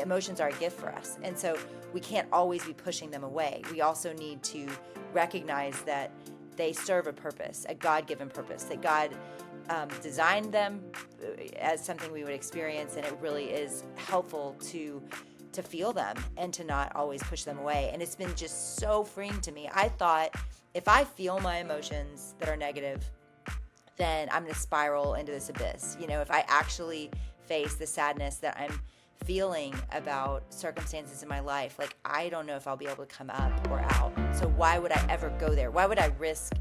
emotions are a gift for us. And so we can't always be pushing them away. We also need to recognize that they serve a purpose, a God-given purpose, that God designed them as something we would experience, and it really is helpful to feel them and to not always push them away. And it's been just so freeing to me. I thought if I feel my emotions that are negative, then I'm going to spiral into this abyss. If I actually face the sadness that I'm feeling about circumstances in my life, like I don't know if I'll be able to come up or out. So why would I ever go there? Why would I risk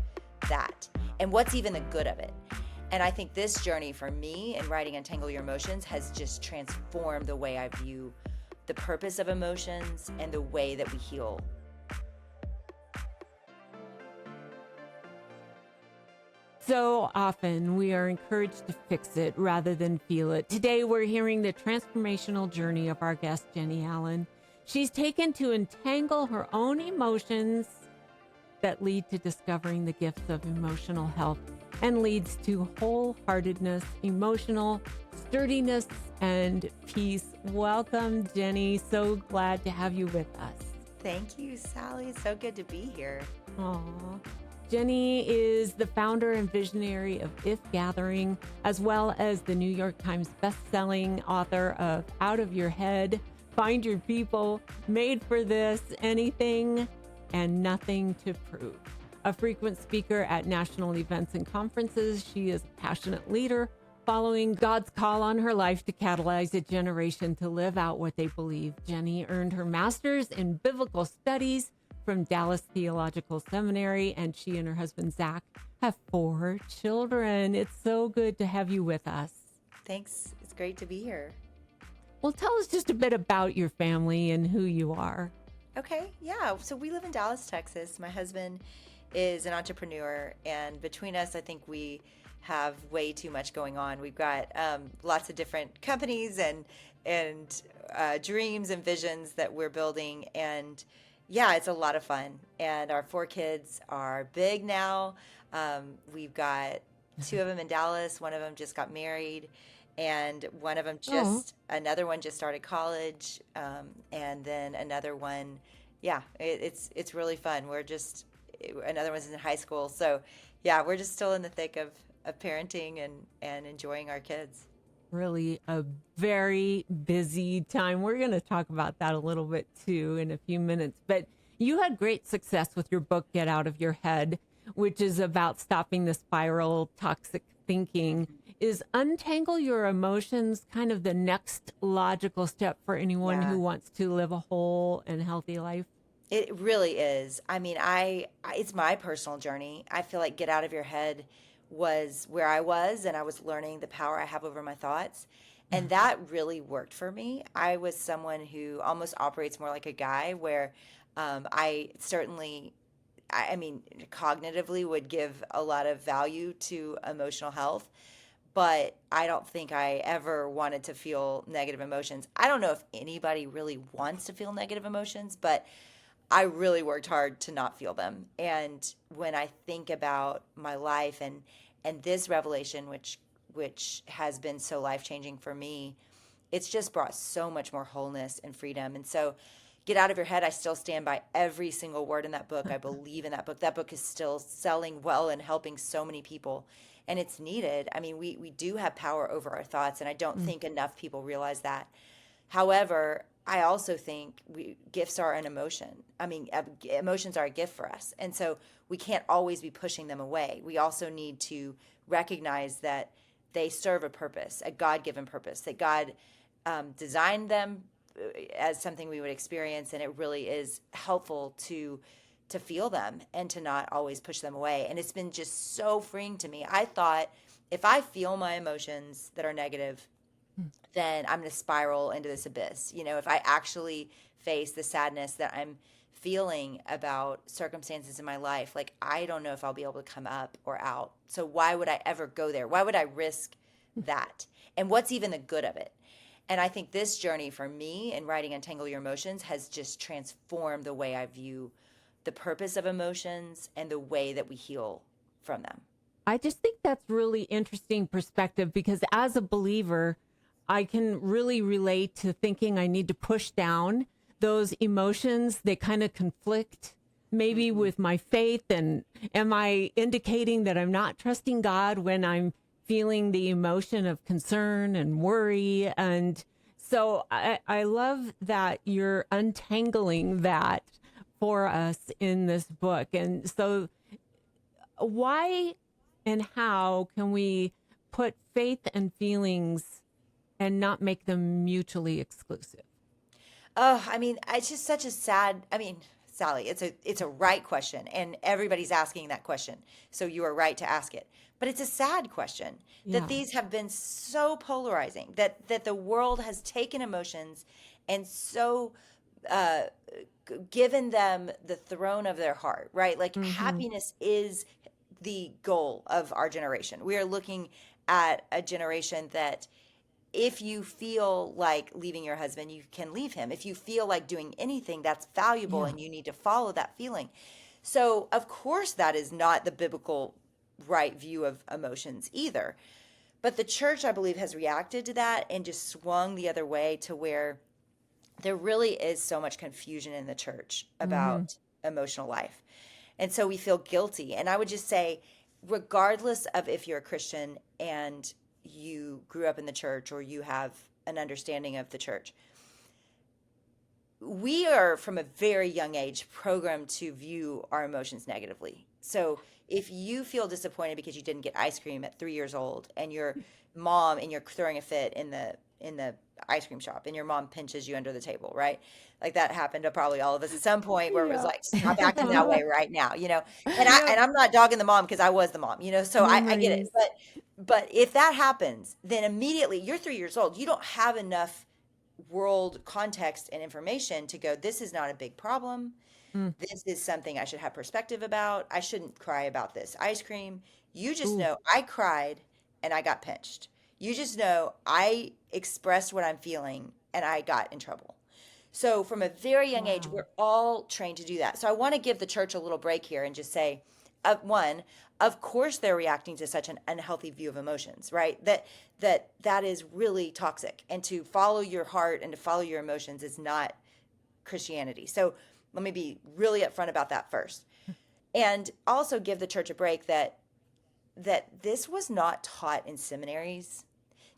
that? And what's even the good of it? And I think this journey for me in writing Untangle Your Emotions has just transformed the way I view the purpose of emotions and the way that we heal. So often we are encouraged to fix it rather than feel it. Today we're hearing the transformational journey of our guest, Jennie Allen. She's taken to untangle her own emotions that lead to discovering the gifts of emotional health and leads to wholeheartedness, emotional sturdiness, and peace. Welcome, Jennie. So glad to have you with us. Thank you, Sally. So good to be here. Aw. Jennie is the founder and visionary of If Gathering, as well as the New York Times bestselling author of Out of Your Head, Find Your People, Made for This, Anything and Nothing to Prove. A frequent speaker at national events and conferences, she is a passionate leader following God's call on her life to catalyze a generation to live out what they believe. Jennie earned her master's in biblical studies from Dallas Theological Seminary, and she and her husband, Zach, have 4 children. It's so good to have you with us. Thanks. It's great to be here. Well, tell us just a bit about your family and who you are. Okay, yeah. So we live in Dallas, Texas. My husband is an entrepreneur, and between us, I think we have way too much going on. We've got lots of different companies and dreams and visions that we're building, and yeah, it's a lot of fun. And our 4 kids are big now. We've got 2 of them in Dallas. One of them just got married, and one of them another one just started college, and then another one, yeah, it's really fun. Another one's in high school. So yeah, we're just still in the thick of parenting and enjoying our kids. Really a very busy time. We're going to talk about that a little bit too in a few minutes. But you had great success with your book, Get Out of Your Head, which is about stopping the spiral toxic thinking. Is Untangle Your Emotions kind of the next logical step for anyone who wants to live a whole and healthy life? It really is. I mean, it's my personal journey. I feel like Get Out of Your Head was where I was, and I was learning the power I have over my thoughts. And that really worked for me. I was someone who almost operates more like a guy, where I mean, cognitively would give a lot of value to emotional health, but I don't think I ever wanted to feel negative emotions. I don't know if anybody really wants to feel negative emotions, but I really worked hard to not feel them. And when I think about my life and this revelation, which has been so life-changing for me, it's just brought so much more wholeness and freedom. And so Get Out of Your Head, I still stand by every single word in that book. I believe in that book. That book is still selling well and helping so many people. And it's needed. I mean, we do have power over our thoughts, and I don't think enough people realize that. However, I also think gifts are an emotion. I mean, emotions are a gift for us. And so we can't always be pushing them away. We also need to recognize that they serve a purpose, a God-given purpose, that God designed them as something we would experience, and it really is helpful to feel them and to not always push them away. And it's been just so freeing to me. I thought if I feel my emotions that are negative, then I'm going to spiral into this abyss. If I actually face the sadness that I'm feeling about circumstances in my life, like I don't know if I'll be able to come up or out. So why would I ever go there? Why would I risk that? And what's even the good of it? And I think this journey for me in writing Untangle Your Emotions has just transformed the way I view the purpose of emotions and the way that we heal from them. I just think that's really interesting perspective, because as a believer, I can really relate to thinking I need to push down those emotions. They kind of conflict maybe Mhm. with my faith. And am I indicating that I'm not trusting God when I'm feeling the emotion of concern and worry? And so I love that you're untangling that for us in this book. And so, why and how can we put faith and feelings and not make them mutually exclusive? Oh, I mean, it's just such a sad, I mean, Sally, it's a right question and everybody's asking that question. So you are right to ask it. But it's a sad question that Yeah. these have been so polarizing that the world has taken emotions and so uh given them the throne of their heart, right? Like Mm-hmm. happiness is the goal of our generation. We are looking at a generation that if you feel like leaving your husband, you can leave him. If you feel like doing anything, that's valuable Yeah. and you need to follow that feeling. So, of course, that is not the biblical right view of emotions either. But the church, I believe, has reacted to that and just swung the other way to where there really is so much confusion in the church Mm-hmm. about emotional life. And so we feel guilty. And I would just say, regardless of if you're a Christian and you grew up in the church or you have an understanding of the church, we are from a very young age programmed to view our emotions negatively. So if you feel disappointed because you didn't get ice cream at 3 years old and your mom and you're throwing a fit in the ice cream shop and your mom pinches you under the table, right? Like that happened to probably all of us at some point where it was Yeah. like, stop acting that way right now, you know? Yep. And I'm not dogging the mom because I was the mom, you know, so I get it. Memories. But if that happens, then immediately you're 3 years old, you don't have enough world context and information to go, this is not a big problem. Mm. This is something I should have perspective about. I shouldn't cry about this ice cream. You just Ooh. know I cried and I got pinched. You just know I expressed what I'm feeling and I got in trouble. So from a very young age, Wow. we're all trained to do that. So I want to give the church a little break here and just say, one, of course they're reacting to such an unhealthy view of emotions, right? That is really toxic. And to follow your heart and to follow your emotions is not Christianity. So let me be really upfront about that first. And also give the church a break that this was not taught in seminaries.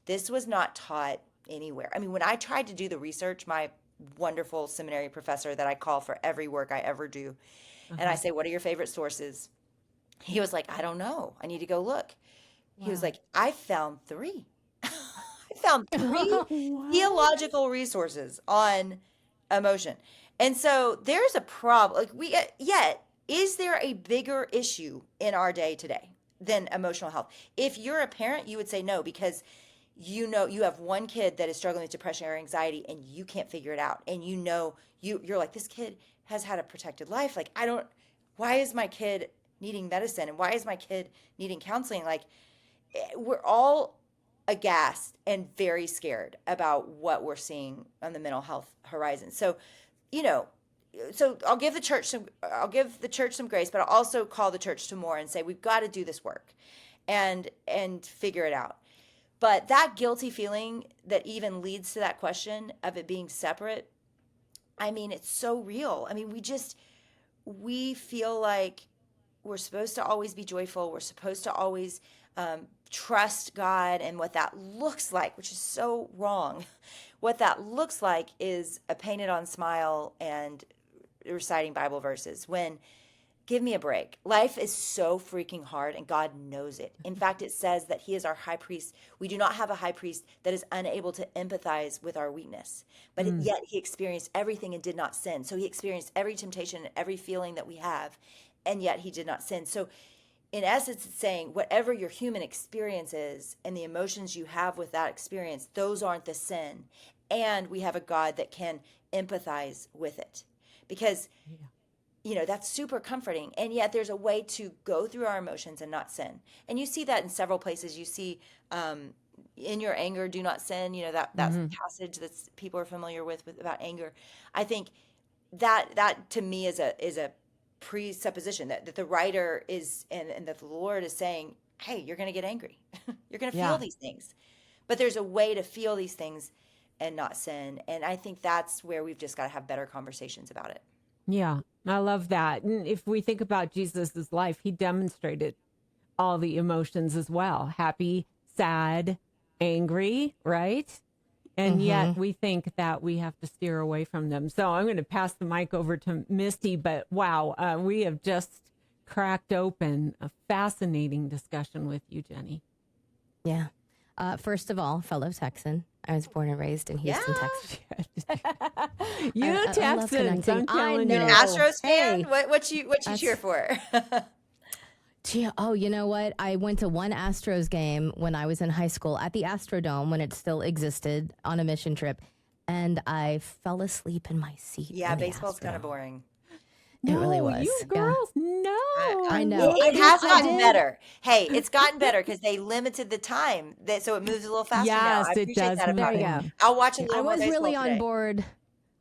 This was not taught anywhere. I mean, when I tried to do the research, my wonderful seminary professor that I call for every work I ever do, and I Uh-huh. say, "What are your favorite sources?" He was like, "I don't know. I need to go look." He was Wow. like, "I found three. I found three What? theological resources on emotion." And so there's a problem. Like yet, is there a bigger issue in our day today than emotional health? If you're a parent, you would say no because you know you have one kid that is struggling with depression or anxiety and you can't figure it out. And you know you're like, this kid has had a protected life. Like, I don't, why is my kid needing medicine and why is my kid needing counseling? Like, we're all aghast and very scared about what we're seeing on the mental health horizon. So, you know, so I'll give the church some grace, but I'll also call the church to more and say we've got to do this work and figure it out. But that guilty feeling that even leads to that question of it being separate, I mean, it's so real. I mean, we feel like we're supposed to always be joyful. We're supposed to always trust God and what that looks like, which is so wrong. What that looks like is a painted on smile and reciting Bible verses when give me a break. Life is so freaking hard and God knows it. In fact, it says that he is our high priest. We do not have a high priest that is unable to empathize with our weakness. But Mm. yet he experienced everything and did not sin. So he experienced every temptation and every feeling that we have, and yet he did not sin. So in essence, it's saying whatever your human experience is and the emotions you have with that experience, those aren't the sin. And we have a God that can empathize with it. Because Yeah. that's super comforting, and yet there's a way to go through our emotions and not sin. And you see that in several places. You see in your anger do not sin, that Mm-hmm. passage that people are familiar with about anger. I think that to me is a presupposition that the writer is and that the Lord is saying, hey, you're going to get angry. You're going to feel Yeah. these things, But there's a way to feel these things and not sin. And I think that's where we've just got to have better conversations about it. Yeah, I love that. And if we think about Jesus's life, he demonstrated all the emotions as well: happy, sad, angry, right? And yet Mm-hmm. we think that we have to steer away from them. So I'm going to pass the mic over to Misty. But wow, we have just cracked open a fascinating discussion with you, Jenny. Yeah. First of all, fellow Texan, I was born and raised in Yeah. Houston, Texas. You I love Texans, connecting. I'm I telling You an you. know. Astros fan? Hey, What you that's cheer for? Gee, oh, you know what? I went to one Astros game when I was in high school at the Astrodome when it still existed on a mission trip, and I fell asleep in my seat. Yeah, in the baseball's kind of Astrodome. boring. It really No, was. you Yeah. girls, no. I know. It has I gotten did. better. Hey, it's gotten better because they limited the time, so it moves a little faster now. Yes, I it appreciate does that move about There you it. go. along. I'll watch a I little more was baseball really on today. board.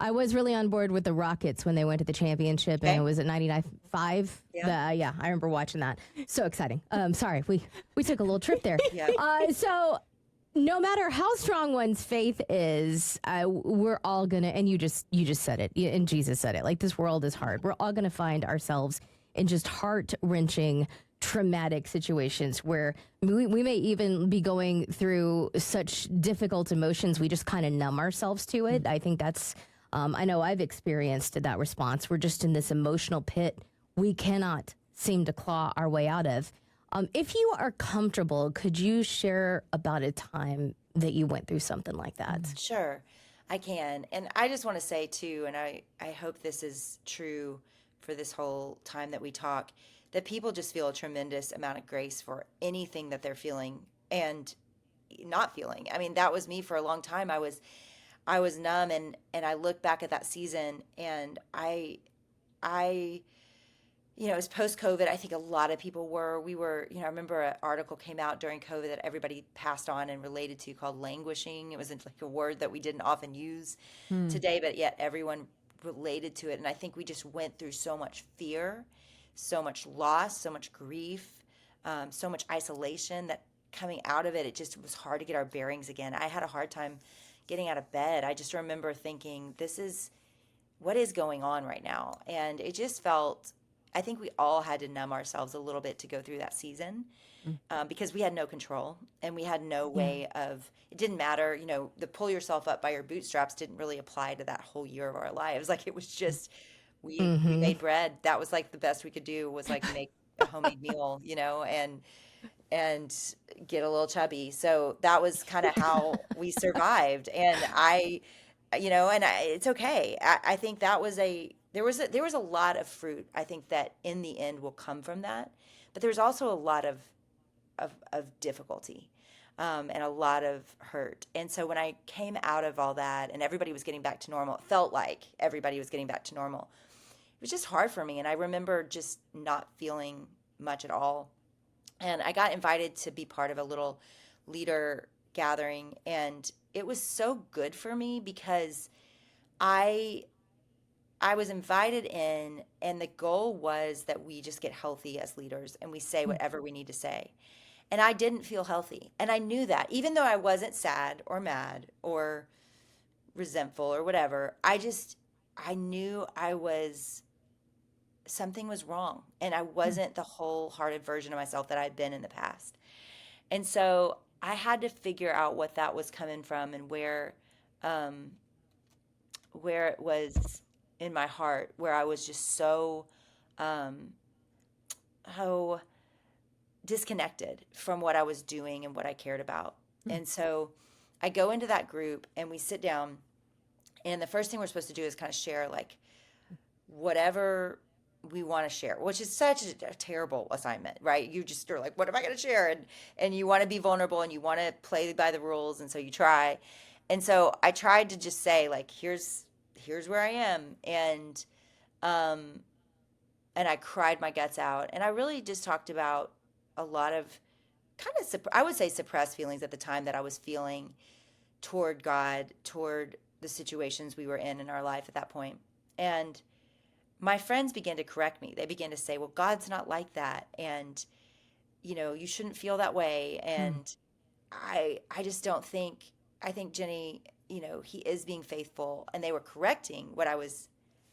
I was really on board with the Rockets when they went to the championship, and Okay. it was at 99.5. Yeah. Yeah, I remember watching that. So exciting. Sorry, we took a little trip there. Yeah. So no matter how strong one's faith is, we're all gonna. And you just said it, and Jesus said it. Like, this world is hard. We're all gonna find ourselves in just heart-wrenching, traumatic situations where we may even be going through such difficult emotions we just kind of numb ourselves to it. I think that's I know I've experienced that response. We're just in this emotional pit we cannot seem to claw our way out of. If you are comfortable, could you share about a time that you went through something like that? Sure, I can. And I just want to say, too, and I hope this is true for this whole time that we talk, that people just feel a tremendous amount of grace for anything that they're feeling and not feeling. I mean, that was me for a long time. I was numb, and I look back at that season, and I it was post COVID. I think a lot of people we were, I remember an article came out during COVID that everybody passed on and related to called languishing. It was like a word that we didn't often use today, but yet everyone related to it. And I think we just went through so much fear, so much loss, so much grief, so much isolation that coming out of it, it just was hard to get our bearings again. I had a hard time getting out of bed. I just remember thinking, what is going on right now? And it just felt, I think we all had to numb ourselves a little bit to go through that season because we had no control and we had no way of, it didn't matter, the pull yourself up by your bootstraps didn't really apply to that whole year of our lives. Like, it was just, we made bread. That was like the best we could do, was like make a homemade meal, and get a little chubby. So that was kind of how we survived. And it's okay. I think there was a lot of fruit, I think, that in the end will come from that. But there's also a lot of difficulty and a lot of hurt. And so when I came out of all that and everybody was getting back to normal, it felt like everybody was getting back to normal. It was just hard for me. And I remember just not feeling much at all. And I got invited to be part of a little leader gathering. And it was so good for me because I was invited in, and the goal was that we just get healthy as leaders and we say whatever we need to say. And I didn't feel healthy. And I knew that, even though I wasn't sad or mad or resentful or whatever, I knew something was wrong. And I wasn't the wholehearted version of myself that I'd been in the past. And so I had to figure out what that was coming from and where it was in my heart, where I was just so disconnected from what I was doing and what I cared about. And so I go into that group and we sit down, and the first thing we're supposed to do is kind of share like whatever we want to share, which is such a terrible assignment, right? You just are like, what am I going to share? And you want to be vulnerable and you want to play by the rules. And so you try. And so I tried to just say, like, here's where I am. And I cried my guts out. And I really just talked about a lot of kind of, I would say, suppressed feelings at the time that I was feeling toward God, toward the situations we were in our life at that point. And my friends began to correct me. They began to say, well, God's not like that. And, you shouldn't feel that way. And I just don't think, I think Jenny, he is being faithful, and they were correcting what I was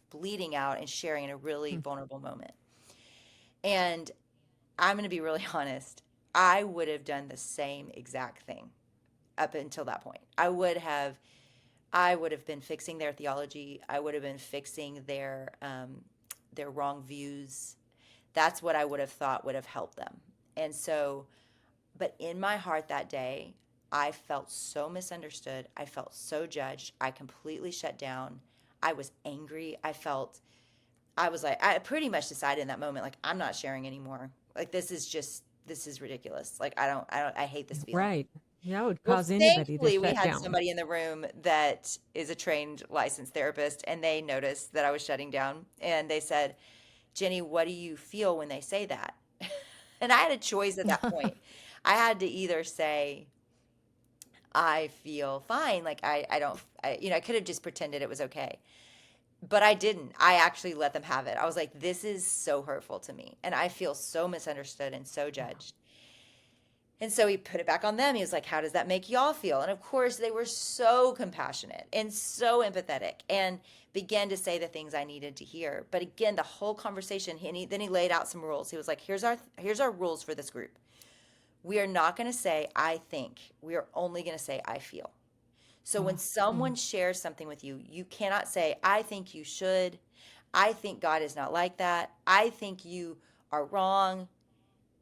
bleeding out and sharing in a really vulnerable moment. And I'm going to be really honest. I would have done the same exact thing up until that point. I would have been fixing their theology. I would have been fixing their wrong views. That's what I would have thought would have helped them. And so, but in my heart that day, I felt so misunderstood. I felt so judged. I completely shut down. I was angry. I was like, I pretty much decided in that moment, like, I'm not sharing anymore. Like, this is ridiculous. Like, I hate this feeling. Right. That would Well, cause anybody to thankfully, we shut had down. somebody in the room that is a trained licensed therapist, and they noticed that I was shutting down. And they said, Jenny, what do you feel when they say that? And I had a choice at that point. I had to either say, I feel fine. Like, I don't, I could have just pretended it was okay. But I didn't. I actually let them have it. I was like, this is so hurtful to me. And I feel so misunderstood and so judged. And so he put it back on them. He was like, how does that make y'all feel? And of course, they were so compassionate and so empathetic and began to say the things I needed to hear. But again, the whole conversation, then he laid out some rules. He was like, here's our rules for this group. We are not going to say, I think. We are only going to say, I feel. So when someone shares something with you, you cannot say, I think you should. I think God is not like that. I think you are wrong.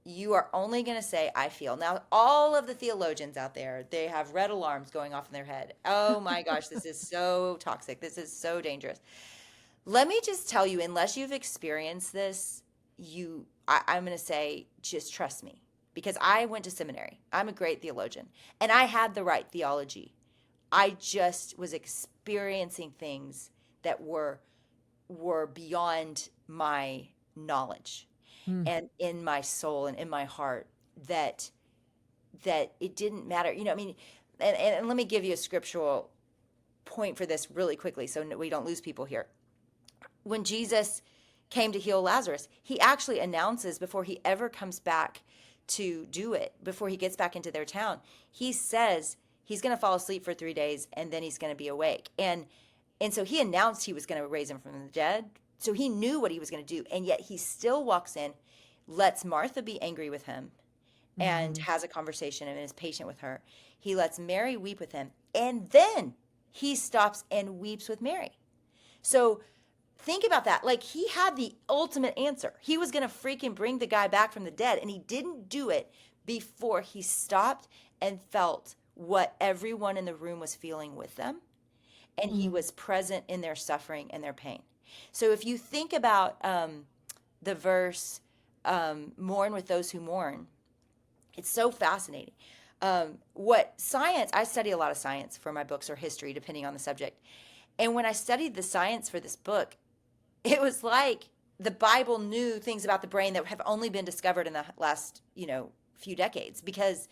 You are only going to say, I feel. Now, all of the theologians out there, they have red alarms going off in their head. Oh my gosh, this is so toxic. This is so dangerous. Let me just tell you, unless you've experienced this, I'm going to say, just trust me. Because I went to seminary. I'm a great theologian. And I had the right theology. I just was experiencing things that were beyond my knowledge and in my soul and in my heart, that it didn't matter. I mean, and let me give you a scriptural point for this really quickly so we don't lose people here. When Jesus came to heal Lazarus, he actually announces before he ever comes back to do it, before he gets back into their town, he says he's going to fall asleep for 3 days and then he's going to be awake. And so he announced he was going to raise him from the dead. So he knew what he was going to do. And yet he still walks in, lets Martha be angry with him and has a conversation and is patient with her. He lets Mary weep with him. And then he stops and weeps with Mary. So think about that. Like, he had the ultimate answer. He was going to freaking bring the guy back from the dead. And he didn't do it before he stopped and felt what everyone in the room was feeling with them. And he was present in their suffering and their pain. So if you think about the verse, mourn with those who mourn, it's so fascinating. What science, I study a lot of science for my books or history, depending on the subject. And when I studied the science for this book, it was like the Bible knew things about the brain that have only been discovered in the last, few decades, because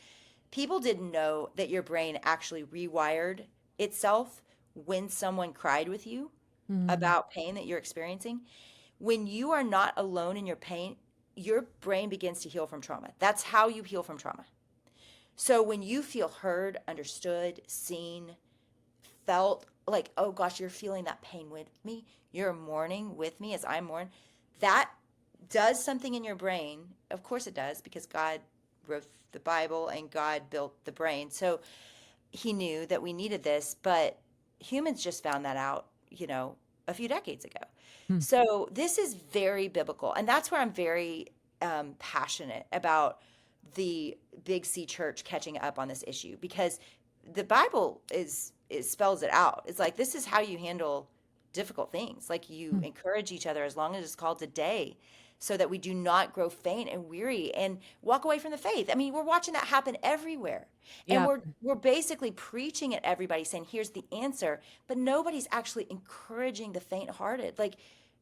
people didn't know that your brain actually rewired itself when someone cried with you about pain that you're experiencing. When you are not alone in your pain, your brain begins to heal from trauma. That's how you heal from trauma. So when you feel heard, understood, seen, felt like, oh gosh, you're feeling that pain with me, you're mourning with me as I mourn, that does something in your brain. Of course it does, because God wrote the Bible and God built the brain. So he knew that we needed this, but humans just found that out, a few decades ago. So this is very biblical. And that's where I'm very passionate about the Big C church catching up on this issue, because the Bible spells it out. It's like, this is how you handle difficult things. Like, you encourage each other as long as it's called today, so that we do not grow faint and weary and walk away from the faith. I mean, we're watching that happen everywhere. And Yep. we're basically preaching at everybody saying, here's the answer, but nobody's actually encouraging the faint-hearted, like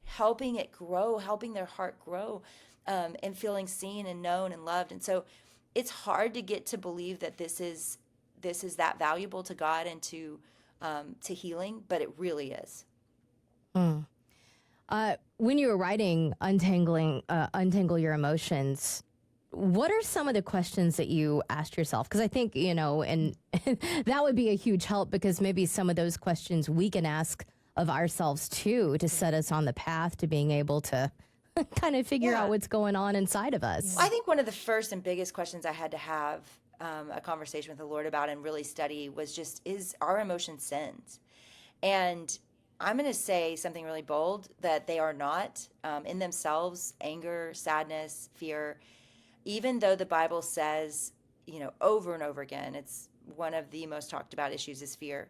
helping it grow, helping their heart grow, and feeling seen and known and loved. And so it's hard to get to believe that this is that valuable to God and to healing, but it really is. When you were writing Untangle Your Emotions, what are some of the questions that you asked yourself? Because I think, and that would be a huge help, because maybe some of those questions we can ask of ourselves too, to set us on the path to being able to kind of figure out Yeah. what's going on inside of us. Well, I think one of the first and biggest questions I had to have a conversation with the Lord about and really study was just, is our emotion sins? And I'm going to say something really bold, that they are not in themselves. Anger, sadness, fear, even though the Bible says, over and over again, it's one of the most talked about issues is fear.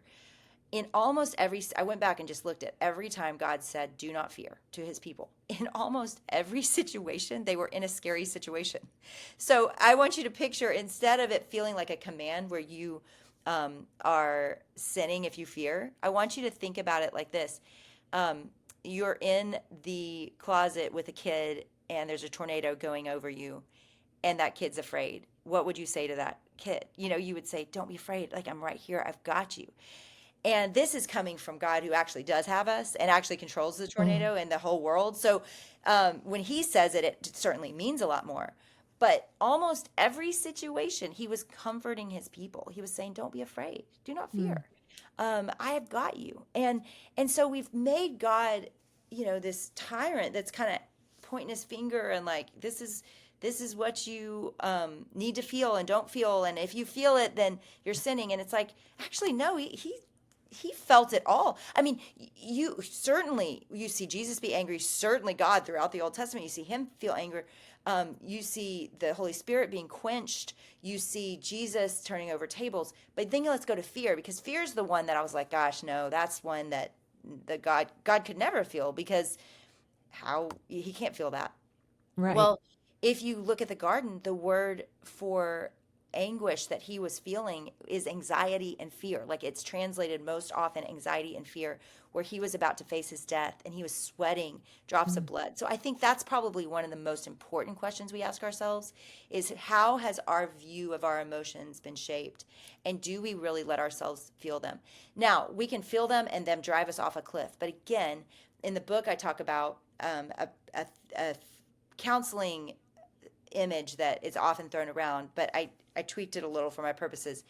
In almost every, I went back and just looked at every time God said, do not fear to his people. In almost every situation, they were in a scary situation. So I want you to picture, instead of it feeling like a command where you are sinning if you fear, I want you to think about it like this. You're in the closet with a kid and there's a tornado going over you, and that kid's afraid. What would you say to that kid? You would say, don't be afraid. Like, I'm right here. I've got you. And this is coming from God, who actually does have us and actually controls the tornado and the whole world. So when he says it, it certainly means a lot more. But almost every situation, he was comforting his people. He was saying, don't be afraid. Do not fear. I have got you. And so we've made God, this tyrant that's kind of pointing his finger and like, this is what you need to feel and don't feel. And if you feel it, then you're sinning. And it's like, actually, no, he felt it all. I mean, you see Jesus be angry. Certainly God throughout the Old Testament, you see him feel anger. You see the Holy Spirit being quenched. You see Jesus turning over tables. But then let's go to fear, because fear is the one that I was like, gosh, no, that's one that the God could never feel, because he can't feel that. Right. Well, if you look at the garden, the word for anguish that he was feeling is anxiety and fear. Like, it's translated most often anxiety and fear, where he was about to face his death and he was sweating drops of blood. So I think that's probably one of the most important questions we ask ourselves, is how has our view of our emotions been shaped? And do we really let ourselves feel them? Now, we can feel them and them drive us off a cliff. But again, in the book, I talk about a counseling image that is often thrown around, but I tweaked it a little for my purposes,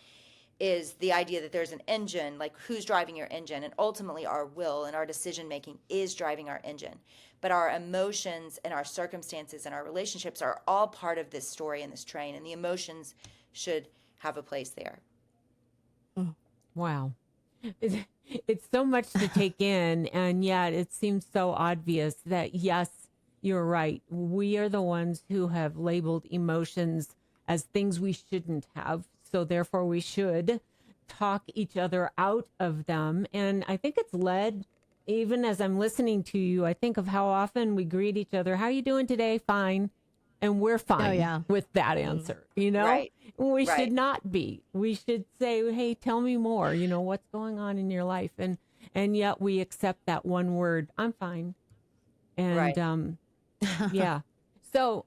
is the idea that there's an engine, like who's driving your engine, and ultimately our will and our decision making is driving our engine. But our emotions and our circumstances and our relationships are all part of this story and this train, and the emotions should have a place there. Wow. It's so much to take in, and yet it seems so obvious that, yes, you're right. We are the ones who have labeled emotions as things we shouldn't have. So therefore we should talk each other out of them. And I think it's led, even as I'm listening to you, I think of how often we greet each other. How are you doing today? Fine. And we're fine with that answer, Right. We Right. should not be. We should say, hey, tell me more, what's going on in your life. And yet we accept that one word, I'm fine. And, Right. yeah. So,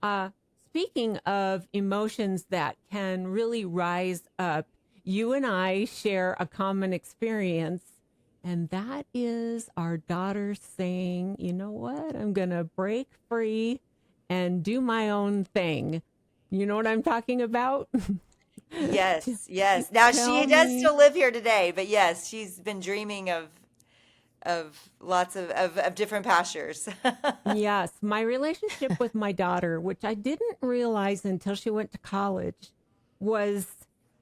speaking of emotions that can really rise up, you and I share a common experience, and that is our daughter saying, you know what, I'm going to break free and do my own thing. You know what I'm talking about? Yes, yes. Now Tell she does me. still live here today, but yes, she's been dreaming of lots of different pastures. Yes, my relationship with my daughter, which I didn't realize until she went to college, was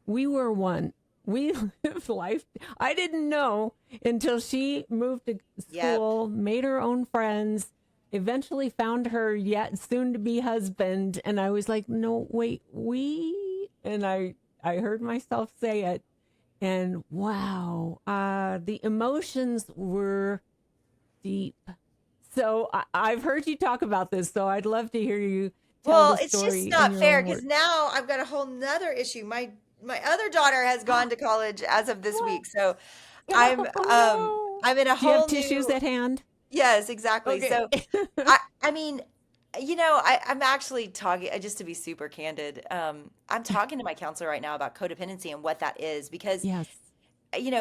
we were one. We lived life. I didn't know until she moved to Yep. school, made her own friends, eventually found her yet soon to be husband. And I was like, no, wait, and I heard myself say it. And wow, the emotions were deep. So I've heard you talk about this, so I'd love to hear you tell Well, the it's story just in not your fair, own because words. now I've got a whole nother issue. My other daughter has gone to college as of this week, so I'm Oh no! I'm in a Do you have whole tissues new. at hand? Yes, exactly. Okay. So I mean, I'm actually talking, just to be super candid. I'm talking to my counselor right now about codependency and what that is, because Yes.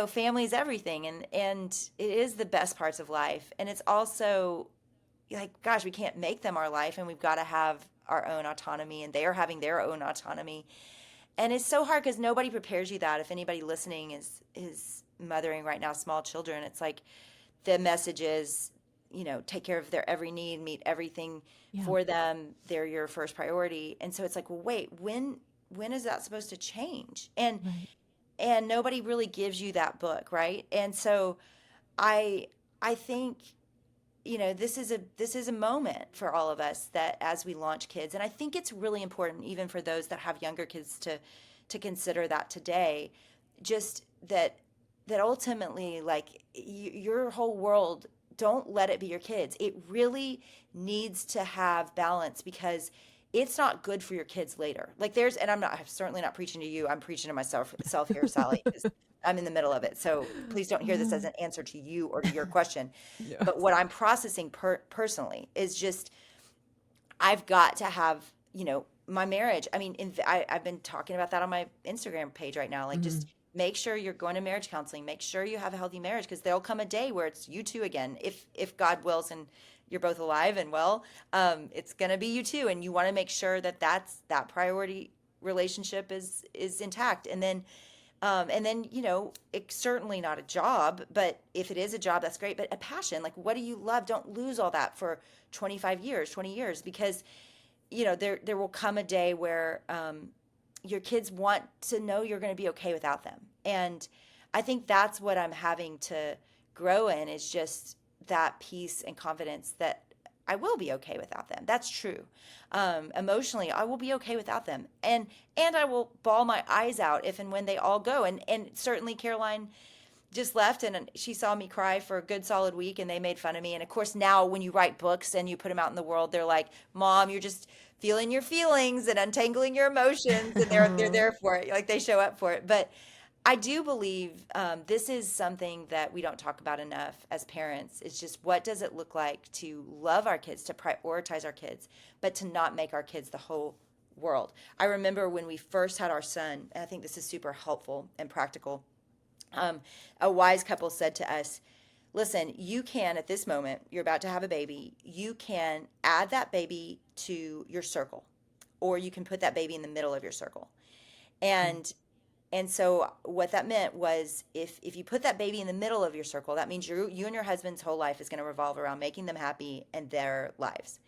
family is everything, and it is the best parts of life, and it's also like, gosh, we can't make them our life, and we've got to have our own autonomy, and they are having their own autonomy. And it's so hard because nobody prepares you that. If anybody listening is mothering right now small children, it's like the message is, take care of their every need, meet everything Yeah. for them. They're your first priority. And so it's like, well, wait, when is that supposed to change? Right. And nobody really gives you that book, right? And so I I think this is a moment for all of us, that as we launch kids, and I think it's really important even for those that have younger kids to consider that today, just that ultimately, like, your whole world, don't let it be your kids. It really needs to have balance, because it's not good for your kids later. Like, I'm certainly not preaching to you. I'm preaching to myself self here, Sally, because I'm in the middle of it. So please don't hear this as an answer to you or to your question. Yeah. But what I'm processing personally is just, I've got to have, my marriage. I mean, I've been talking about that on my Instagram page right now. Like, just make sure you're going to marriage counseling. Make sure you have a healthy marriage, because there'll come a day where it's you two again, if God wills and you're both alive and well. It's gonna be you two, and you want to make sure that that priority relationship is intact. And then, it's certainly not a job, but if it is a job, that's great. But a passion, like, what do you love? Don't lose all that for 25 years, 20 years, because, there will come a day where your kids want to know you're going to be okay without them. And I think that's what I'm having to grow in, is just that peace and confidence that I will be okay without them. That's true. Emotionally, I will be okay without them, and I will bawl my eyes out if and when they all go. And certainly Caroline just left, and she saw me cry for a good solid week, and they made fun of me. And of course, now when you write books and you put them out in the world, they're like, "Mom, you're just feeling your feelings and untangling your emotions," and they're there for it. Like, they show up for it. But I do believe this is something that we don't talk about enough as parents. It's just, what does it look like to love our kids, to prioritize our kids, but to not make our kids the whole world. I remember when we first had our son, and I think this is super helpful and practical. A wise couple said to us, listen, you can, at this moment, you're about to have a baby, you can add that baby to your circle, or you can put that baby in the middle of your circle. And so what that meant was, if you put that baby in the middle of your circle, that means you and your husband's whole life is going to revolve around making them happy and their lives.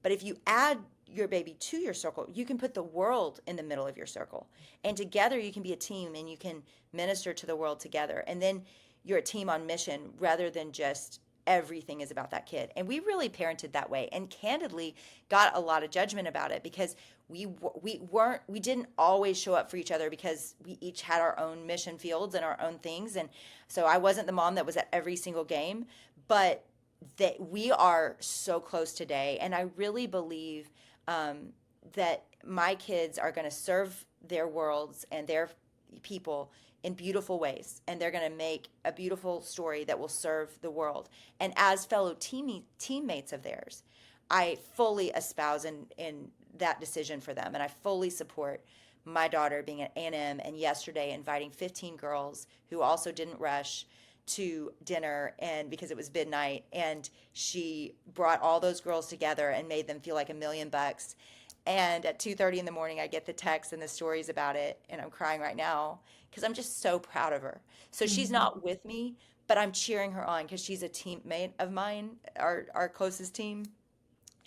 But if you add your baby to your circle, you can put the world in the middle of your circle. And together you can be a team, and you can minister to the world together. And then you're a team on mission, rather than just everything is about that kid. And we really parented that way, and candidly got a lot of judgment about it, because we didn't always show up for each other, because we each had our own mission fields and our own things. And so I wasn't the mom that was at every single game, but that we are so close today. And I really believe that my kids are going to serve their worlds and their people in beautiful ways, and they're going to make a beautiful story that will serve the world. And as fellow teammates of theirs, I fully espouse in that decision for them, and I fully support my daughter being at A&M, and yesterday inviting 15 girls who also didn't rush to dinner, and because it was midnight, and she brought all those girls together and made them feel like $1,000,000. And at 2:30 in the morning, I get the text and the stories about it, and I'm crying right now because I'm just so proud of her. So she's not with me, but I'm cheering her on, because she's a teammate of mine, our closest team,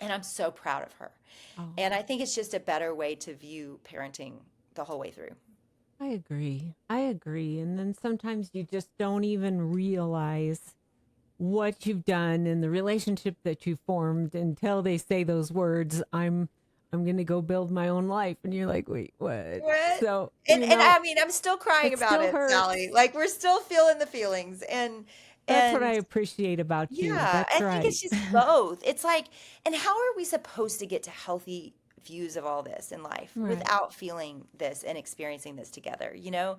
and I'm so proud of her. Oh, And I think it's just a better way to view parenting the whole way through. I agree. I agree. And then sometimes you just don't even realize what you've done and the relationship that you formed until they say those words, I'm going to go build my own life. And you're like, wait, what? What? So, And I mean, I'm still crying it about still it, hurts. Sally. Like, we're still feeling the feelings. That's what I And appreciate about you. yeah, That's I think right. it's just both. It's like, and how are we supposed to get to healthy views of all this in life Right. without feeling this and experiencing this together, you know?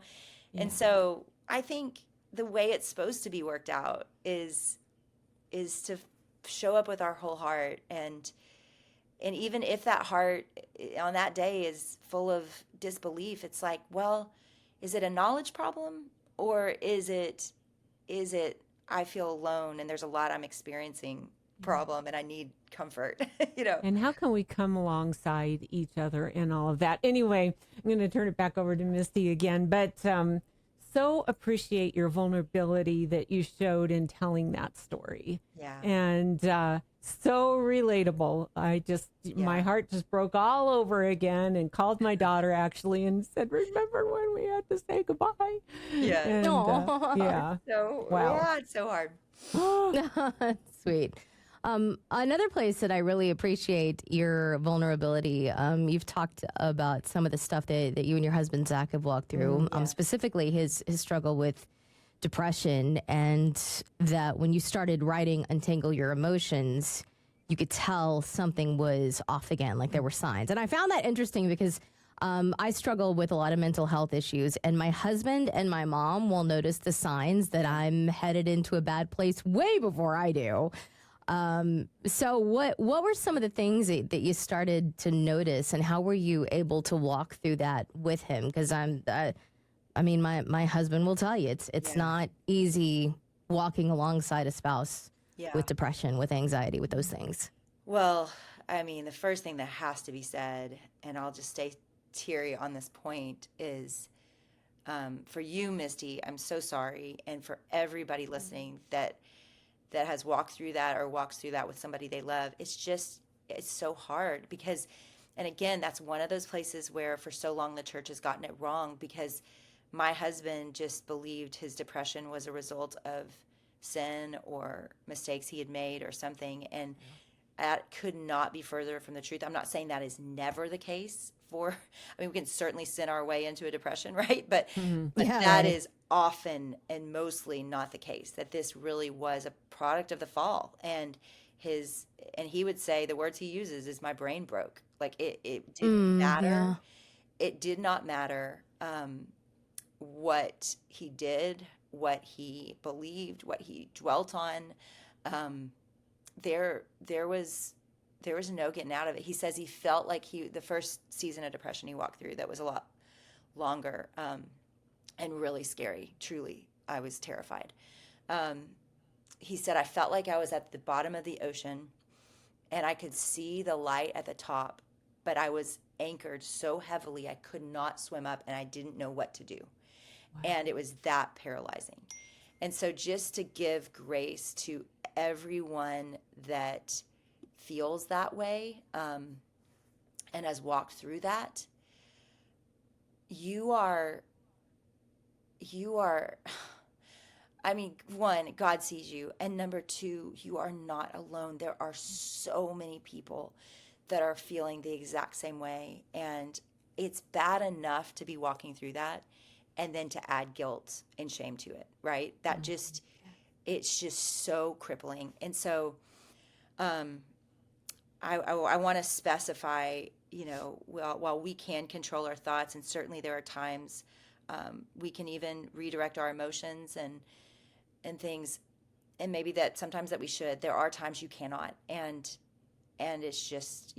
Yeah. And so I think the way it's supposed to be worked out is to show up with our whole heart. And even if that heart on that day is full of disbelief, it's like, well, is it a knowledge problem, or is it I feel alone and there's a lot I'm experiencing problem and I need comfort, you know. And how can we come alongside each other in all of that? Anyway, I'm going to turn it back over to Misty again, but so appreciate your vulnerability that you showed in telling that story. Yeah. And so relatable. My heart just broke all over again and called my daughter actually and said, remember when we had to say goodbye? Yeah. And, yeah. So, Wow. yeah, it's so hard. Sweet. Another place that I really appreciate your vulnerability, you've talked about some of the stuff that you and your husband, Zach, have walked through, specifically his struggle with depression, and that when you started writing Untangle Your Emotions, you could tell something was off again, like there were signs. And I found that interesting because I struggle with a lot of mental health issues, and my husband and my mom will notice the signs that I'm headed into a bad place way before I do. So what were some of the things that you started to notice, and how were you able to walk through that with him? Because my husband will tell you it's not easy walking alongside a spouse with depression, with anxiety, with those things. Well, I mean, the first thing that has to be said, and I'll just stay teary on this point, is for you, Misty, I'm so sorry. And for everybody listening that has walked through that or walks through that with somebody they love, it's so hard because, and again, that's one of those places where for so long the church has gotten it wrong, because my husband just believed his depression was a result of sin or mistakes he had made or something. And that could not be further from the truth. I'm not saying that is never the case we can certainly sin our way into a depression, right? But that is often and mostly not the case, that this really was a product of the fall. And he would say, the words he uses is, my brain broke. Like it didn't matter. Yeah. It did not matter what he did, what he believed, what he dwelt on. There was no getting out of it. He says he felt like the first season of depression he walked through, that was a lot longer and really scary. Truly, I was terrified. He said, I felt like I was at the bottom of the ocean and I could see the light at the top, but I was anchored so heavily I could not swim up and I didn't know what to do. Wow. And it was that paralyzing. And so just to give grace to everyone that feels that way and has walked through that, you are I mean, one, God sees you, and number two, you are not alone. There are so many people that are feeling the exact same way, and it's bad enough to be walking through that and then to add guilt and shame to it, right? That just, it's just so crippling. And so I want to specify, while we can control our thoughts, and certainly there are times we can even redirect our emotions and things, and maybe that sometimes that we should, there are times you cannot, and it's just,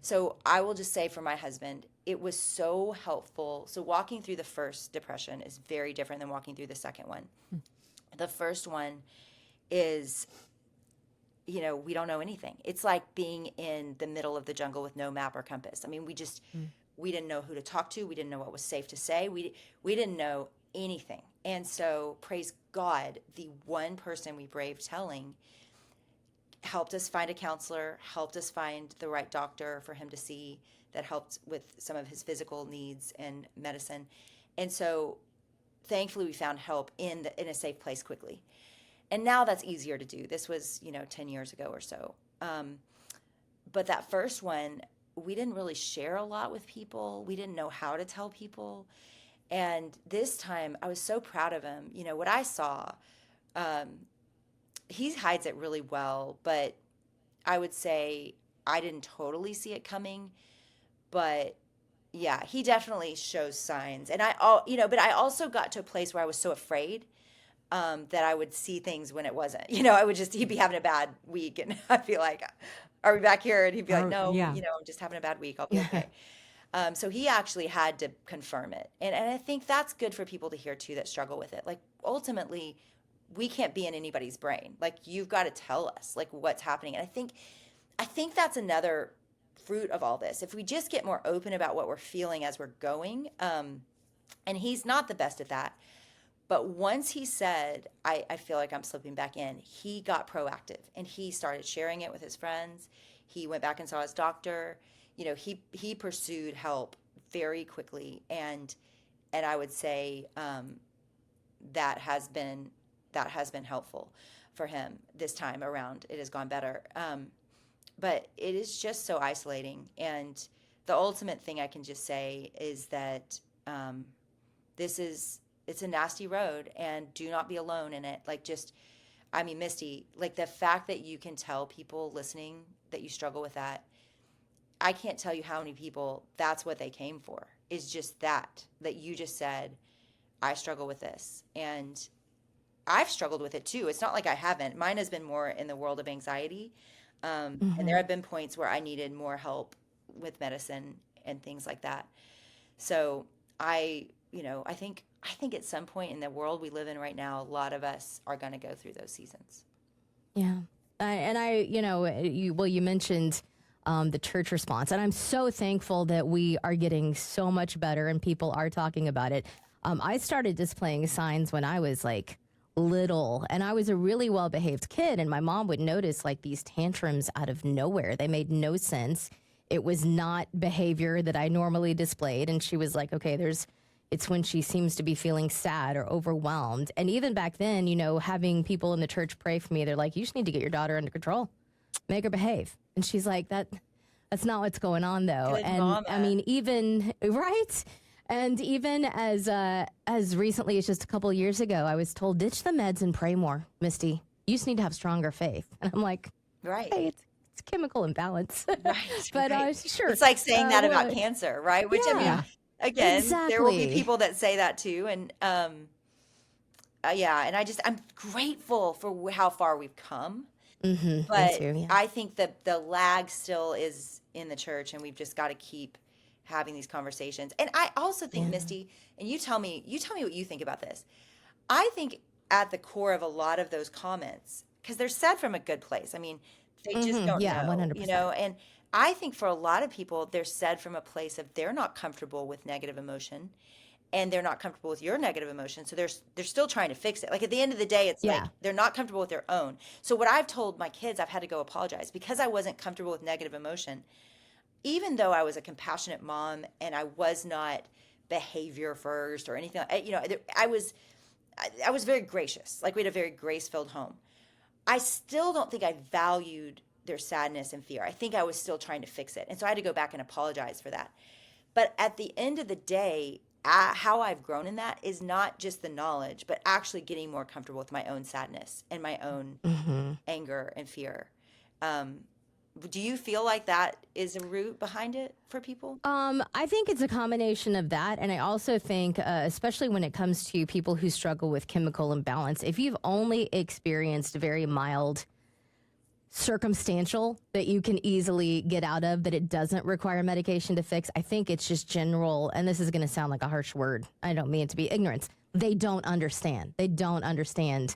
So I will just say, for my husband, it was so helpful. So walking through the first depression is very different than walking through the second one. The first one is, we don't know anything. It's like being in the middle of the jungle with no map or compass. I mean, we didn't know who to talk to. We didn't know what was safe to say. We didn't know anything. And so, praise God, the one person we braved telling helped us find a counselor, helped us find the right doctor for him to see, that helped with some of his physical needs and medicine. And so, thankfully, we found help in a safe place quickly. And now that's easier to do. This was, 10 years ago or so. But that first one, we didn't really share a lot with people. We didn't know how to tell people. And this time, I was so proud of him. What I saw, he hides it really well, but I would say I didn't totally see it coming. But yeah, he definitely shows signs. And but I also got to a place where I was so afraid that I would see things when it wasn't. He'd be having a bad week, and I'd be like, are we back here? And he'd be like, no, I'm just having a bad week. I'll be okay. So he actually had to confirm it. And I think that's good for people to hear too that struggle with it. Like, ultimately, we can't be in anybody's brain. Like, you've got to tell us like what's happening. And I think that's another fruit of all this. If we just get more open about what we're feeling as we're going, and he's not the best at that. But once he said, I feel like I'm slipping back in, he got proactive and he started sharing it with his friends. He went back and saw his doctor. He pursued help very quickly. And I would say that has been helpful for him this time around. It has gone better. But it is just so isolating. And the ultimate thing I can just say is that it's a nasty road, and do not be alone in it. Like, Misty, like, the fact that you can tell people listening that you struggle with that, I can't tell you how many people that's what they came for, is just that you just said, I struggle with this. And I've struggled with it too. It's not like I haven't. Mine has been more in the world of anxiety. And there have been points where I needed more help with medicine and things like that. So I think at some point in the world we live in right now, a lot of us are going to go through those seasons. Yeah. You mentioned the church response, and I'm so thankful that we are getting so much better and people are talking about it. I started displaying signs when I was like little, and I was a really well-behaved kid, and my mom would notice like these tantrums out of nowhere. They made no sense. It was not behavior that I normally displayed, and she was like, okay, it's when she seems to be feeling sad or overwhelmed. And even back then, having people in the church pray for me, they're like, you just need to get your daughter under control, make her behave. And she's like, that's not what's going on though. Good and mama. I mean, even right. And even as recently as just a couple of years ago, I was told, ditch the meds and pray more, Misty. You just need to have stronger faith. And I'm like, right. Hey, it's chemical imbalance. Right. But right. Sure. It's like saying that about cancer, right? Which, yeah. Again, there will be Exactly. people that say that too. And and I'm grateful for how far we've come. Mm-hmm. But Me too, yeah. I think that the lag still is in the church, and we've just got to keep having these conversations. And I also think, Misty, and you tell me what you think about this. I think at the core of a lot of those comments, because they're said from a good place. I mean, they just don't Yeah, know, 100%. and I think for a lot of people, they're said from a place of they're not comfortable with negative emotion, and they're not comfortable with your negative emotion. So they're still trying to fix it. Like, at the end of the day, it's like Yeah. they're not comfortable with their own. So what I've told my kids, I've had to go apologize because I wasn't comfortable with negative emotion. Even though I was a compassionate mom and I was not behavior first or anything, I was very gracious. Like, we had a very grace-filled home. I still don't think I valued their sadness and fear. I think I was still trying to fix it. And so I had to go back and apologize for that. But at the end of the day, how I've grown in that is not just the knowledge, but actually getting more comfortable with my own sadness and my own anger and fear. Do you feel like that is a root behind it for people? I think it's a combination of that. And I also think, especially when it comes to people who struggle with chemical imbalance, if you've only experienced very mild circumstantial that you can easily get out of, that it doesn't require medication to fix, I think it's just general, and this is going to sound like a harsh word. I don't mean it to be ignorance. They don't understand. They don't understand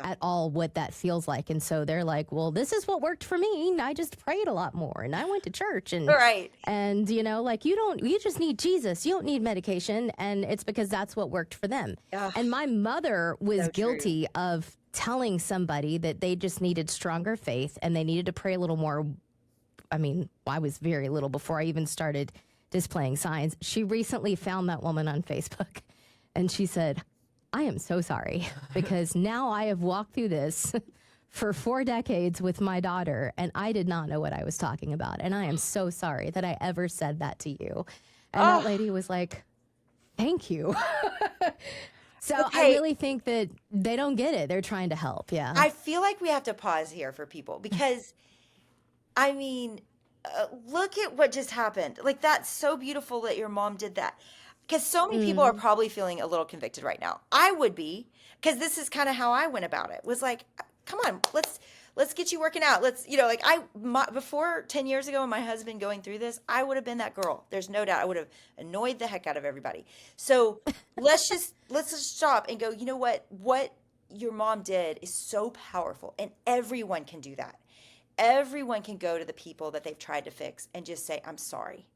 at all what that feels like. And so they're like, well, this is what worked for me. I just prayed a lot more and I went to church and Right. and you just need Jesus. You don't need medication. And it's because that's what worked for them. Ugh. And my mother was So true. guilty of telling somebody that they just needed stronger faith and they needed to pray a little more. I mean, I was very little before I even started displaying signs. She recently found that woman on Facebook and she said, I am so sorry because now I have walked through this for 4 decades with my daughter and I did not know what I was talking about. And I am so sorry that I ever said that to you. And that lady was like, thank you. So I Okay. really think that they don't get it. They're trying to help. Yeah. I feel like we have to pause here for people because, I mean, look at what just happened. Like, that's so beautiful that your mom did that. Because so many people are probably feeling a little convicted right now. I would be, because this is kind of how I went about it. Was like, come on, let's get you working out. Let's, before 10 years ago, when my husband going through this, I would have been that girl. There's no doubt. I would have annoyed the heck out of everybody. So let's just stop and go, you know what your mom did is so powerful, and everyone can do that. Everyone can go to the people that they've tried to fix and just say, I'm sorry.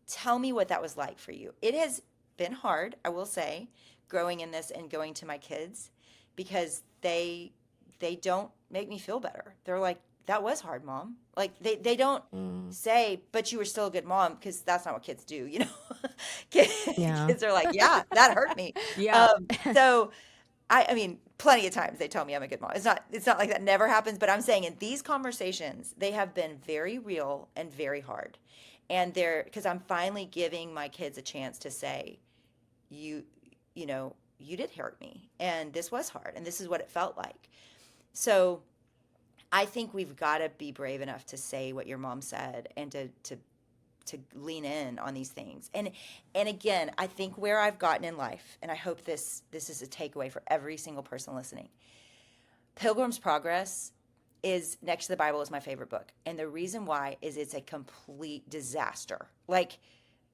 Tell me what that was like for you. It has been hard, I will say, growing in this and going to my kids, because they don't make me feel better. They're like, that was hard, mom. Like they don't say, but you were still a good mom, because that's not what kids do, you know. kids, Yeah. kids are like, yeah, that hurt me. Yeah. So I mean, plenty of times they tell me I'm a good mom. It's not like that never happens, but I'm saying in these conversations, they have been very real and very hard. And they're, because I'm finally giving my kids a chance to say, you, you know, you did hurt me, and this was hard, and this is what it felt like. So I think we've got to be brave enough to say what your mom said, and to lean in on these things. And again, I think where I've gotten in life, and I hope this is a takeaway for every single person listening. Pilgrim's Progress is, next to the Bible, is my favorite book. And the reason why is it's a complete disaster. Like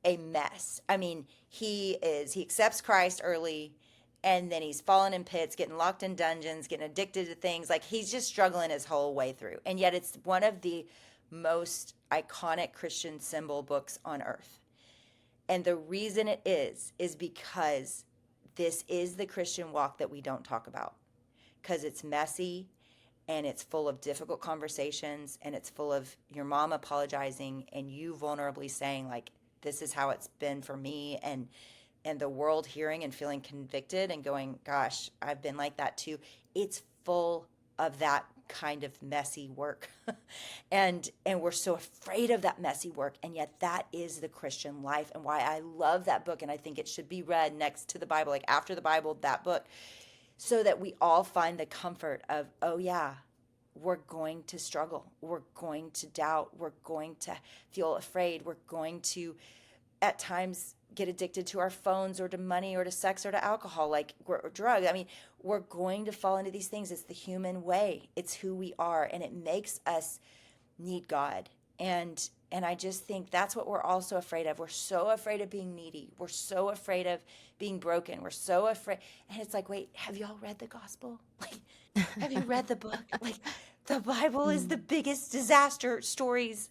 a mess. I mean, he accepts Christ early, and then he's fallen in pits, getting locked in dungeons, getting addicted to things. Like, he's just struggling his whole way through. And yet it's one of the most iconic Christian symbol books on earth. And the reason it is because this is the Christian walk that we don't talk about, because it's messy, and it's full of difficult conversations, and it's full of your mom apologizing and you vulnerably saying, like, this is how it's been for me, and the world hearing and feeling convicted and going, gosh, I've been like that too. It's full of that kind of messy work. and we're so afraid of that messy work, and yet that is the Christian life, and why I love that book, and I think it should be read next to the Bible, like after the Bible, that book, so that we all find the comfort of, oh yeah, we're going to struggle, we're going to doubt, we're going to feel afraid, we're going to at times get addicted to our phones, or to money, or to sex, or to alcohol, like, or drugs. I mean, we're going to fall into these things. It's the human way. It's who we are, and it makes us need God. And I just think that's what we're all so afraid of. We're so afraid of being needy. We're so afraid of being broken. We're so afraid. And it's like, wait, have y'all read the gospel? Like, have you read the book? Like, the Bible is the biggest disaster stories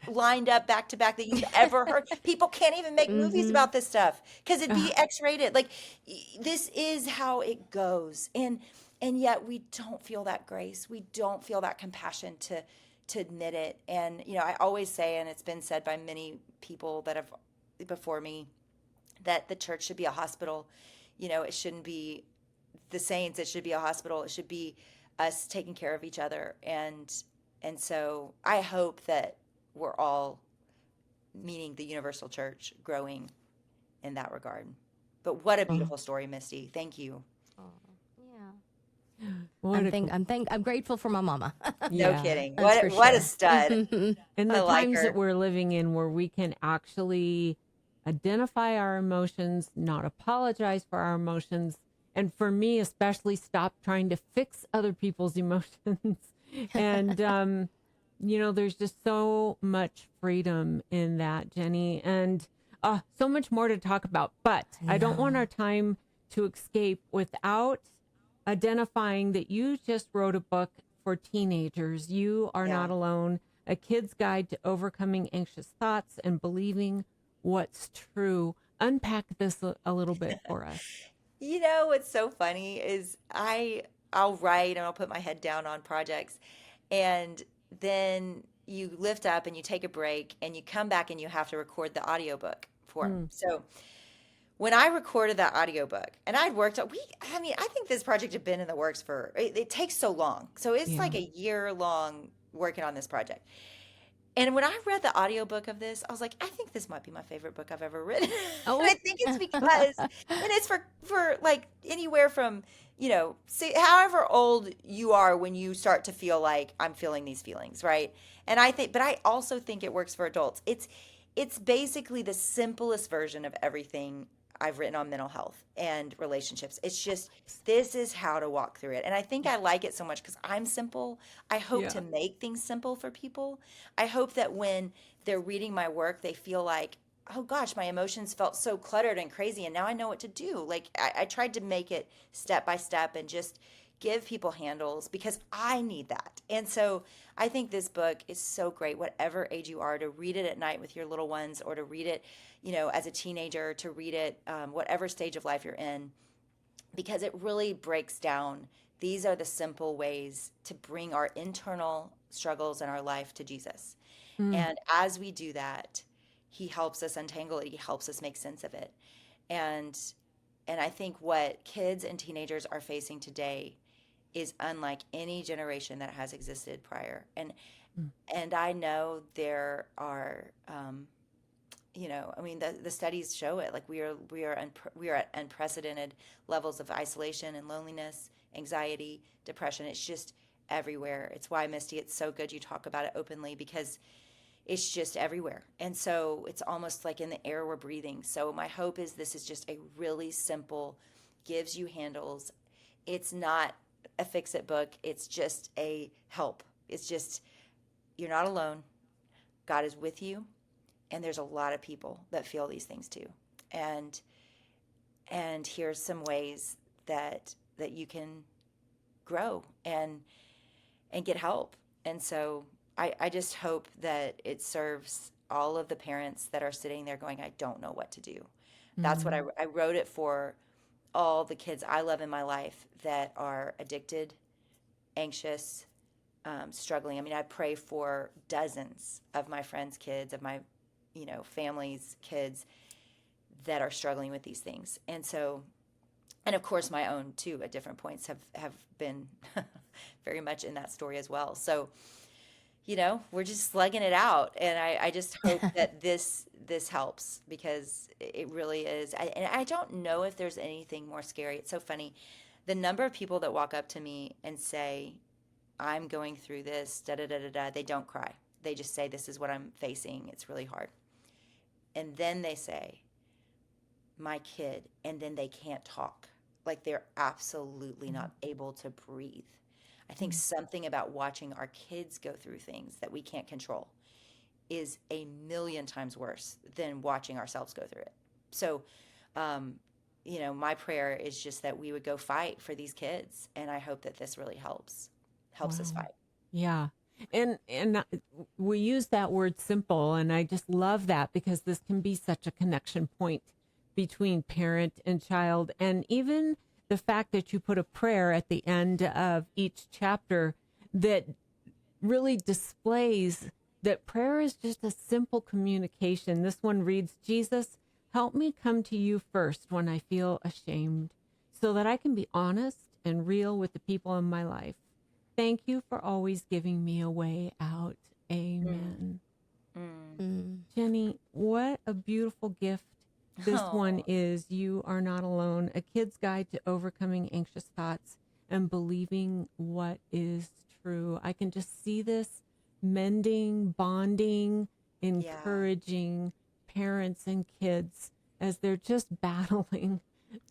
lined up back to back that you've ever heard. People can't even make movies about this stuff because it'd be X-rated. Like, this is how it goes. And yet we don't feel that grace. We don't feel that compassion to admit it. And, you know, I always say, and it's been said by many people that have before me, that the church should be a hospital. You know, it shouldn't be the saints. It should be a hospital. It should be us taking care of each other. And so I hope that we're all, meaning the universal church, growing in that regard. But what a beautiful story, Misty. Thank you. Yeah. What a I'm grateful for my mama. No yeah. kidding. That's for What a sure. stud. And I the like times her. that we're living in where we can actually identify our emotions, not apologize for our emotions, and for me especially, stop trying to fix other people's emotions. And you know, there's just so much freedom in that, Jenny, and so much more to talk about. But I don't want our time to escape without identifying that you just wrote a book for teenagers. You are not alone. A Kid's Guide to Overcoming Anxious Thoughts and Believing What's True. Unpack this a little bit for us. You know, what's so funny is I'll write and I'll put my head down on projects, and then you lift up and you take a break and you come back and you have to record the audiobook for them. So when I recorded that audiobook, and I'd worked on, I think this project had been in the works for, it takes so long. So it's like a year long working on this project. And when I read the audiobook of this, I was like, I think this might be my favorite book I've ever written. Oh. And I think it's because, and it's for like anywhere from, you know, see, however old you are when you start to feel like I'm feeling these feelings, right? And I think, but I also think it works for adults. It's basically the simplest version of everything I've written on mental health and relationships. It's just, this is how to walk through it. And I think I like it so much because I'm simple. I hope to make things simple for people. I hope that when they're reading my work, they feel like, oh gosh, my emotions felt so cluttered and crazy, and now I know what to do. Like, I tried to make it step by step and just give people handles because I need that. And so I think this book is so great, whatever age you are, to read it at night with your little ones, or to read it, as a teenager, to read it, whatever stage of life you're in, because it really breaks down. These are the simple ways to bring our internal struggles in our life to Jesus. Mm. And as we do that, he helps us untangle it. He helps us make sense of it. And and I think what kids and teenagers are facing today is unlike any generation that has existed prior. Mm. And I know there are, I mean, the studies show it. Like we are at unprecedented levels of isolation and loneliness, anxiety, depression. It's just everywhere. It's why, Misty, it's so good you talk about it openly, because it's just everywhere. And so it's almost like in the air we're breathing. So my hope is this is just a really simple, gives you handles. It's not a fix it book. It's just a help. It's just, you're not alone. God is with you. And there's a lot of people that feel these things too. And here's some ways that you can grow and get help. And so I just hope that it serves all of the parents that are sitting there going, I don't know what to do. That's what Mm. I wrote it for, all the kids I love in my life that are addicted, anxious, struggling. I mean, I pray for dozens of my friends' kids, of my, family's kids that are struggling with these things. And so, and of course my own too, at different points have been very much in that story as well. So, we're just slugging it out. And I just hope that this helps, because it really is. And I don't know if there's anything more scary. It's so funny. The number of people that walk up to me and say, I'm going through this, da da da da da. They don't cry. They just say, this is what I'm facing. It's really hard. And then they say, my kid, and then they can't talk. Like they're absolutely not able to breathe. I think something about watching our kids go through things that we can't control is a million times worse than watching ourselves go through it. So, my prayer is just that we would go fight for these kids. And I hope that this really helps us Wow. fight. Yeah. And we use that word simple, and I just love that, because this can be such a connection point between parent and child. And even the fact that you put a prayer at the end of each chapter that really displays that prayer is just a simple communication. This one reads, Jesus, help me come to you first when I feel ashamed, so that I can be honest and real with the people in my life. Thank you for always giving me a way out. Amen. Mm. Jennie, what a beautiful gift this one Oh, is. You are not alone. A kid's guide to overcoming anxious thoughts and believing what is true. I can just see this mending, bonding, yeah, encouraging parents and kids as they're just battling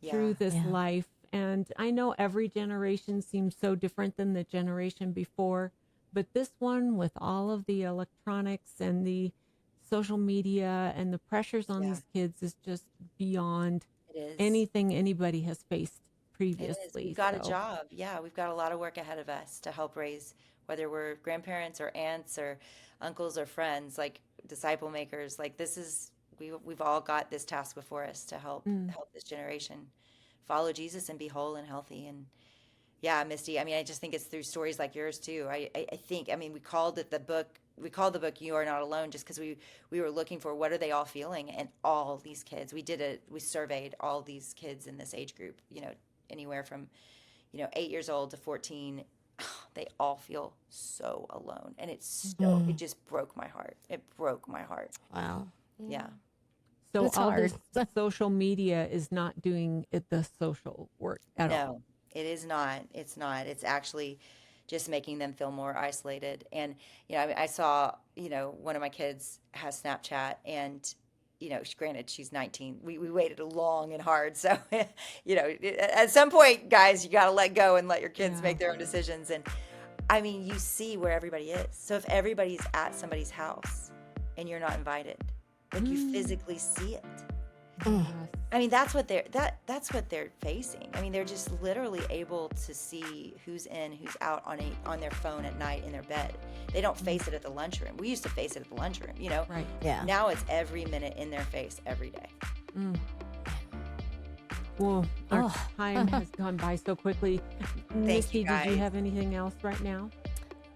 yeah, through this Yeah. life. And I know every generation seems so different than the generation before, but this one, with all of the electronics and the social media and the pressures on yeah. these kids, is just beyond It is. anything anybody has faced It is. We've previously. got a So, job. Yeah, we've got a lot of work ahead of us to help raise, whether we're grandparents or aunts or uncles or friends, like disciple makers. Like this is, we've all got this task before us to mm, help this generation follow Jesus and be whole and healthy. And yeah, Misty, I mean, I just think it's through stories like yours too. I think, I mean, we called the book You Are Not Alone, just because we were looking for what are they all feeling. And all these kids, we surveyed all these kids in this age group, anywhere from, 8 years old to 14. They all feel so alone. And it Mm. just broke my heart. It broke my heart. Wow. Yeah. so It's all hard. this social media is not doing the social work at all. No, it is not. It's not. It's actually just making them feel more isolated. And, I saw, one of my kids has Snapchat, and, granted, she's 19. We waited long and hard. So, at some point, guys, you got to let go and let your kids Yeah. make their own decisions. And I mean, you see where everybody is. So if everybody's at somebody's house and you're not invited, like you Mm, physically see it. I mean, that's what they're facing. I mean, they're just literally able to see who's in, who's out on their phone at night in their bed. They don't face it at the lunchroom. We used to face it at the lunchroom, you know? Right. Yeah. Now it's every minute in their face every day. Well, our time has gone by so quickly. Misty, you, did you guys. have anything else right now?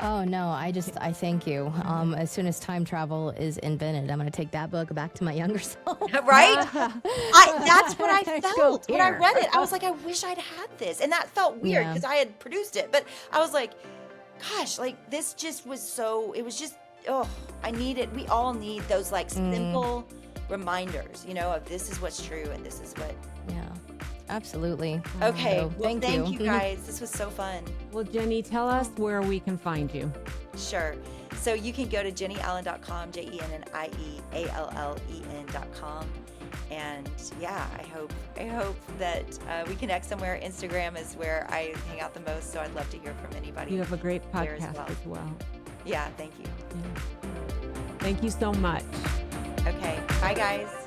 Oh no, I thank you. As soon as time travel is invented, I'm going to take that book back to my younger self. Right? That's what I Go felt when I here. read it. I was like, I wish I'd had this. And that felt weird Yeah. because I had produced it. But I was like, gosh, like this just was so, it was just, we all need those like simple reminders, you know, of this is what's true and this is what. Yeah, absolutely. Okay. So, Well, thank you Mhm. guys. This was so fun. Well, Jennie, tell us where we can find you. Sure. So you can go to jennieallen.com, JennieAllen.com. And yeah, I hope that we connect somewhere. Instagram is where I hang out the most, so I'd love to hear from anybody. You have a great there podcast as well. Yeah, thank you. Thank you so much. Okay. Bye, guys.